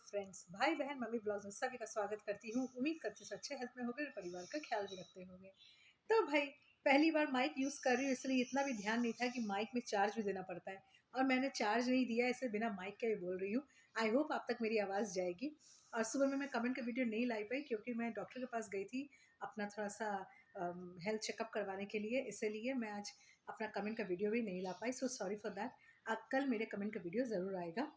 Friends, भाई बहन, mummy blogs में सभी का स्वागत करती हूँ। उम्मीद करती हूँ अच्छे हेल्थ में होंगे और परिवार का ख्याल भी रखते होंगे। तो भाई, पहली बार माइक यूज़ कर रही हूँ, इसलिए इतना भी ध्यान नहीं था कि माइक में चार्ज भी देना पड़ता है, और मैंने चार्ज नहीं दिया, इसे बिना माइक के भी बोल रही हूँ। आई होप आप तक मेरी आवाज़ जाएगी। और सुबह में मैं कमेंट का वीडियो नहीं ला पाई क्योंकि मैं डॉक्टर के पास गई थी अपना थोड़ा सा हेल्थ चेकअप करवाने के लिए, इसीलिए मैं आज अपना कमेंट का वीडियो भी नहीं ला पाई। So sorry for that. कल मेरे कमेंट का वीडियो ज़रूर आएगा।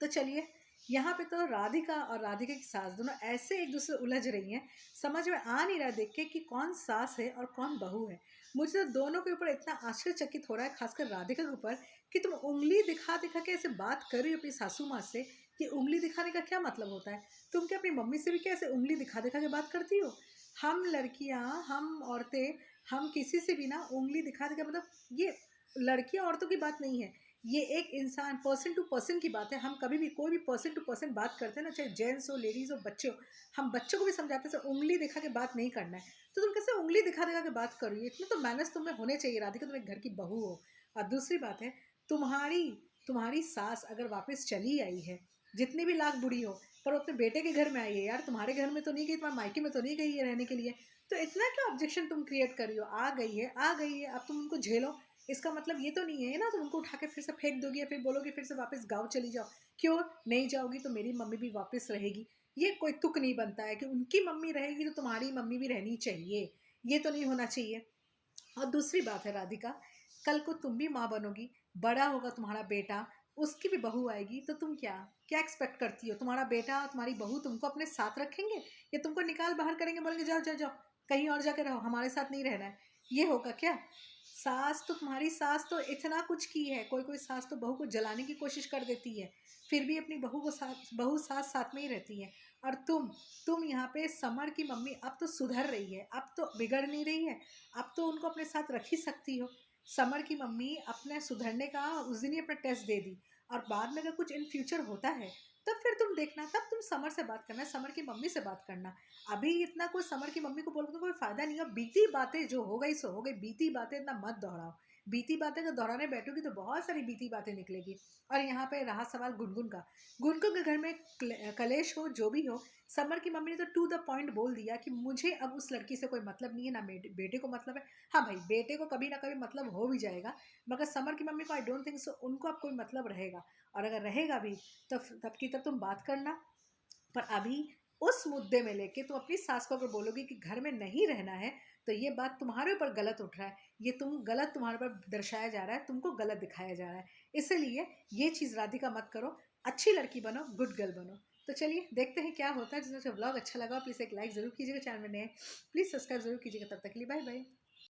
तो चलिए, यहाँ पे तो राधिका और राधिका की सास दोनों ऐसे एक दूसरे उलझ रही हैं, समझ में आ नहीं रहा देख के कि कौन सास है और कौन बहू है। मुझे तो दोनों के ऊपर इतना आश्चर्यचकित हो रहा है, खासकर राधिका के ऊपर, कि तुम उंगली दिखा दिखा के ऐसे बात कर रही हो अपनी सासू माँ से। कि उंगली दिखाने का क्या मतलब होता है? तुम क्या अपनी मम्मी से भी क्या ऐसे उंगली दिखा दिखा के बात करती हो? हम लड़कियाँ, हम औरतें, हम किसी से भी ना उंगली दिखा दिखा, मतलब ये लड़कियाँ औरतों की बात नहीं है, ये एक इंसान पर्सन टू पर्सन की बात है। हम कभी भी कोई भी पर्सन टू पर्सन बात करते हैं ना, चाहे जेंट्स हो, लेडीज़ हो, बच्चे हो, हम बच्चों को भी समझाते हैं उंगली दिखा के बात नहीं करना है। तो तुम कैसे उंगली दिखा दिखा के बात करो? इतने तो मैनर्स तुम्हें होने चाहिए राधिका, तुम एक घर की बहू हो। और दूसरी बात है, तुम्हारी तुम्हारी सास अगर वापस चली आई है, जितनी भी लाख बुढ़ी हो, पर वो अपने बेटे के घर में आई है यार, तुम्हारे घर में तो नहीं गई, तुम्हारे मायके में तो नहीं गई है रहने के लिए। तो इतना क्या ऑब्जेक्शन तुम क्रिएट कर रही हो? आ गई है, आ गई है, अब तुम उनको झेलो। इसका मतलब ये तो नहीं है ना तुम उनको उठा के फिर से फेंक दोगी या फिर बोलोगे फिर से वापस गाँव चली जाओ। क्यों नहीं जाओगी? तो मेरी मम्मी भी वापस रहेगी। ये कोई तुक नहीं बनता है कि उनकी मम्मी रहेगी तो तुम्हारी मम्मी भी रहनी चाहिए। ये तो नहीं होना चाहिए। और दूसरी बात है राधिका, कल को तुम भी माँ बनोगी, बड़ा होगा तुम्हारा बेटा, उसकी भी बहू आएगी, तो तुम क्या क्या एक्सपेक्ट करती हो? तुम्हारा बेटा, तुम्हारी बहू तुमको अपने साथ रखेंगे या तुमको निकाल बाहर करेंगे, बोलेंगे जाओ जाओ जाओ, कहीं और जाके रहो, हमारे साथ नहीं रहना है? ये होगा क्या? सास तो, तुम्हारी सास तो इतना कुछ की है, कोई कोई सास तो बहू को जलाने की कोशिश कर देती है, फिर भी अपनी बहू को साथ, बहू सास साथ में ही रहती है। और तुम यहाँ पे समर की मम्मी अब तो सुधर रही है, अब तो बिगड़ नहीं रही है, अब तो उनको अपने साथ रख ही सकती हो। समर की मम्मी अपने सुधरने का उस दिन ही अपना टेस्ट दे दी, और बाद में अगर कुछ इन फ्यूचर होता है तब फिर तुम देखना, तब तुम समर से बात करना, समर की मम्मी से बात करना। अभी इतना कोई समर की मम्मी को बोल तो कोई फायदा नहीं है। बीती बातें जो हो गई सो हो गई, बीती बातें इतना मत दोहराओ। बीती बातें अगर दोहराने बैठोगी तो बहुत सारी बीती बातें निकलेगी। और यहाँ पे रहा सवाल गुनगुन का, गुनगुन के घर में कलेश हो, जो भी हो, समर की मम्मी ने तो टू द पॉइंट बोल दिया कि मुझे अब उस लड़की से कोई मतलब नहीं है, ना बेटे को मतलब है। हाँ भाई, बेटे को कभी ना कभी मतलब हो भी जाएगा, मगर समर की मम्मी को आई डोंट थिंक सो उनको अब कोई मतलब रहेगा। और अगर रहेगा भी तो तब की तब तुम बात करना। पर अभी उस मुद्दे में लेके तुम अपनी सास को अगर बोलोगे कि घर में नहीं रहना है, तो ये बात तुम्हारे ऊपर गलत उठ रहा है, ये तुम गलत, तुम्हारे ऊपर दर्शाया जा रहा है, तुमको गलत दिखाया जा रहा है। इसलिए ये चीज़ राधिका मत करो, अच्छी लड़की बनो, गुड गर्ल बनो। तो चलिए देखते हैं क्या होता है। जिससे व्लॉग अच्छा लगा प्लीज़ एक लाइक ज़रूर कीजिएगा, चैनल में नए प्लीज़ सब्सक्राइब जरूर कीजिएगा। तब तक के लिए बाय बाय।